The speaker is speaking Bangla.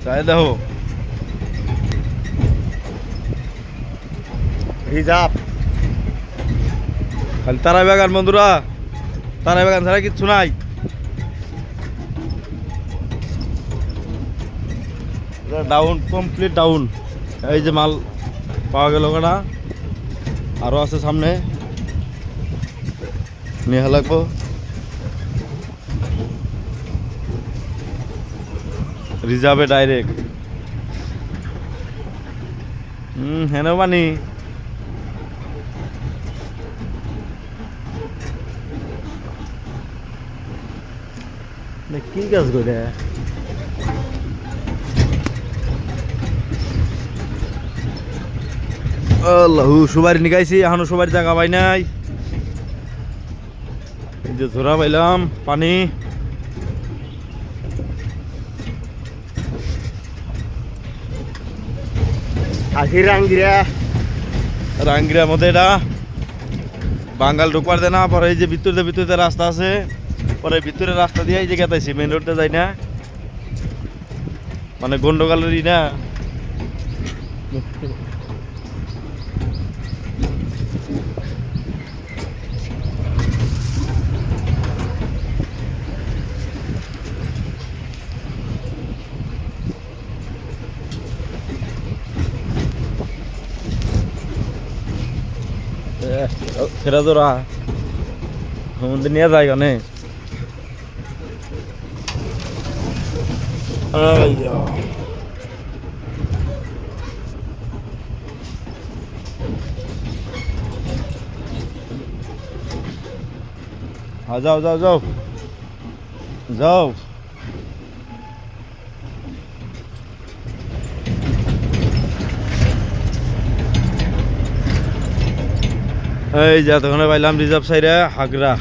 চাই দেখো রিজার্ভ খালি তারাই বাগান বন্ধুরা, তারাই বাগান ছাড়া কিচ্ছু নাই। Down, complete down. এই যে মাল পাওয়া গেল কটা, আরো আছে সামনে নিয়ে লাগবো। রিজার্ভে ডাইরেক্ট। হেন পানি কি গাছ করে আল্লাহু সুবারি নিকাইছি, এখনো সুবারি জায়গা পাই নাই। এই যে ঝোরা পাইলাম পানি। আশি রাঙ্গিরা রাঙ্গিরার মধ্যে এটা বাঙ্গাল ঢুকবার দে না। পরে এই যে ভিতরে ভিতরে রাস্তা আছে, পরে ভিতরে রাস্তা দিয়ে এই যে গেতাইছি, মেন রোডটা যাই না, মানে গন্ডগোলেরই না। ফেরা তোরা মন্দির নিয়ে যায় কেন? যাও যাও যাও যাও। এই যে এতক্ষণে পাইলাম রিজার্ভ সাইডে হাগরা।